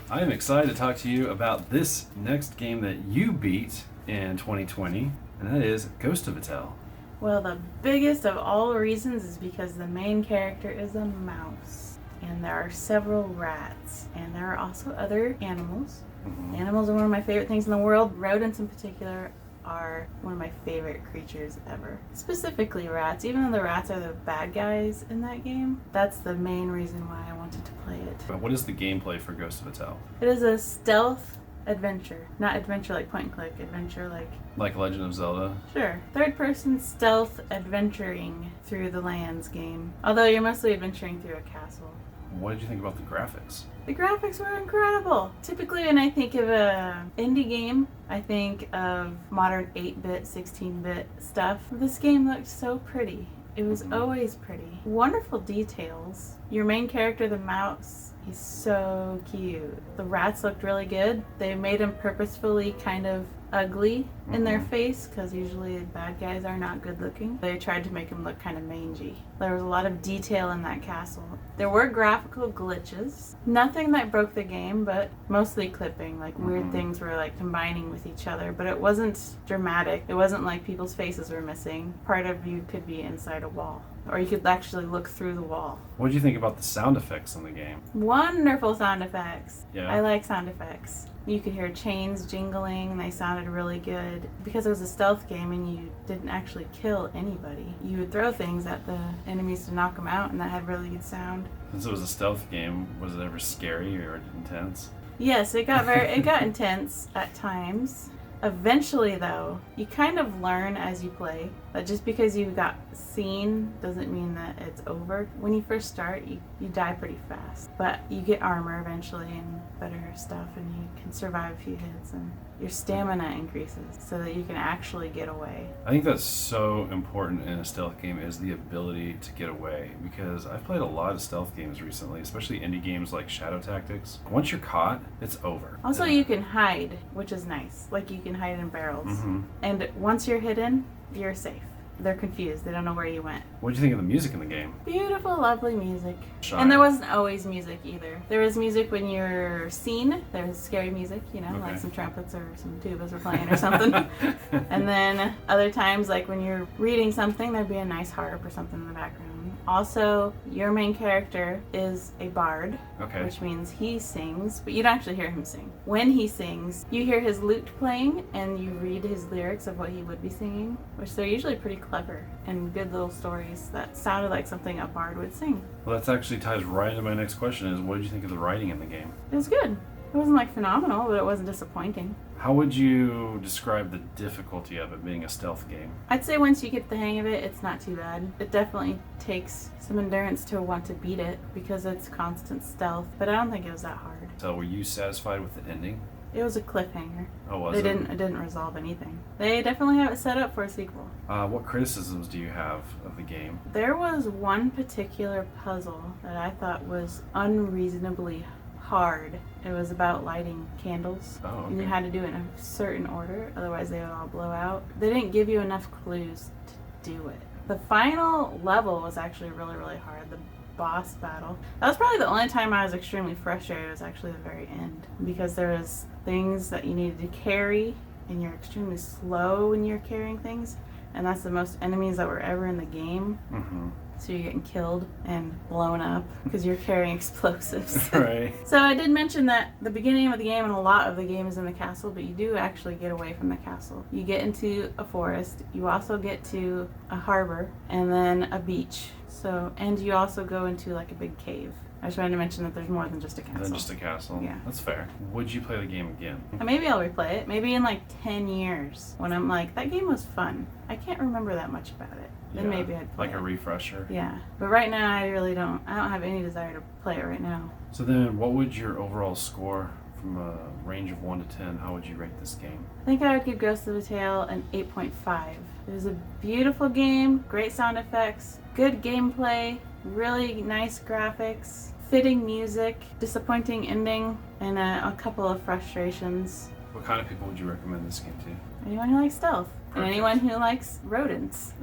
I am excited to talk to you about this next game that you beat in 2020, and that is Ghost of a Tale. Well, the biggest of all reasons is because the main character is a mouse, and there are several rats, and there are also other animals. Animals are one of my favorite things in the world. Rodents in particular are one of my favorite creatures ever. Specifically rats. Even though the rats are the bad guys in that game, that's the main reason why I wanted to play it. But what is the gameplay for Ghost of a Tale? It is a stealth adventure. Not adventure like point and click, adventure like... Like Legend of Zelda? Sure. Third person stealth adventuring through the lands game. Although you're mostly adventuring through a castle. What did you think about the graphics? The graphics were incredible. Typically when I think of a indie game, I think of modern 8-bit, 16-bit stuff. This game looked so pretty. It was always pretty. Wonderful details. Your main character, the mouse, he's so cute. The rats looked really good. They made him purposefully kind of ugly in their face because usually bad guys are not good looking. They tried to make him look kind of mangy. There was a lot of detail in that castle. There were graphical glitches. Nothing that broke the game, but mostly clipping. Like weird things were like combining with each other, but it wasn't dramatic. It wasn't like people's faces were missing. Part of you could be inside a wall, or you could actually look through the wall. What did you think about the sound effects in the game? Wonderful sound effects. Yeah. I like sound effects. You could hear chains jingling, and they sounded really good. Because it was a stealth game and you didn't actually kill anybody, you would throw things at the enemies to knock them out, and that had really good sound. Since it was a stealth game, was it ever scary or intense? Yes, it got intense at times. Eventually, though, you kind of learn as you play that just because you got seen doesn't mean that it's over. When you first start, you die pretty fast, but you get armor eventually and better stuff, and you can survive a few hits, and your stamina increases so that you can actually get away. I think that's so important in a stealth game, is the ability to get away, because I've played a lot of stealth games recently, especially indie games like Shadow Tactics. Once you're caught, it's over. Also, you can hide, which is nice. Like you can hide in barrels. And once you're hidden, you're safe. They're confused. They don't know where you went. What do you think of the music in the game? Beautiful, lovely music. Shy. And there wasn't always music either. There was music when you're seen. There was scary music, Okay. like some trumpets or some tubas were playing or something. And then other times, like when you're reading something, there'd be a nice harp or something in the background. Also, your main character is a bard, Okay. which means he sings, but you don't actually hear him sing. When he sings, you hear his lute playing and you read his lyrics of what he would be singing, which they're usually pretty clever and good little stories that sounded like something a bard would sing. Well, that actually ties right into my next question, is what did you think of the writing in the game? It was good. It wasn't like phenomenal, but it wasn't disappointing. How would you describe the difficulty of it being a stealth game? I'd say once you get the hang of it, it's not too bad. It definitely takes some endurance to want to beat it because it's constant stealth, but I don't think it was that hard. So were you satisfied with the ending? It was a cliffhanger. Oh, was It it? didn't resolve anything. They definitely have it set up for a sequel. What criticisms do you have of the game? There was one particular puzzle that I thought was unreasonably hard. It was about lighting candles. Oh, And you okay. had to do it in a certain order, otherwise they would all blow out. They didn't give you enough clues to do it. The final level was actually really, really hard. The boss battle. That was probably the only time I was extremely frustrated, was actually the very end. Because there was things that you needed to carry, and you're extremely slow when you're carrying things. And that's the most enemies that were ever in the game. So you're getting killed and blown up because you're carrying explosives. Right. So I did mention that the beginning of the game and a lot of the game is in the castle, but you do actually get away from the castle. You get into a forest, you also get to a harbor, and then a beach. And you also go into like a big cave. I just wanted to mention that there's more than just a castle. Than just a castle? Yeah. That's fair. Would you play the game again? And maybe I'll replay it, maybe in like 10 years, when I'm like, that game was fun. I can't remember that much about it. Then Yeah, maybe I'd play like a it. refresher? Yeah, but right now I don't have any desire to play it right now. So then what would your overall score, from a range of 1 to 10, how would you rate this game? I think I would give Ghost of a Tale an 8.5. It was a beautiful game, great sound effects, good gameplay, really nice graphics, fitting music, disappointing ending, and a couple of frustrations. What kind of people would you recommend this game to? Anyone who likes stealth, and Perfect. anyone who likes rodents.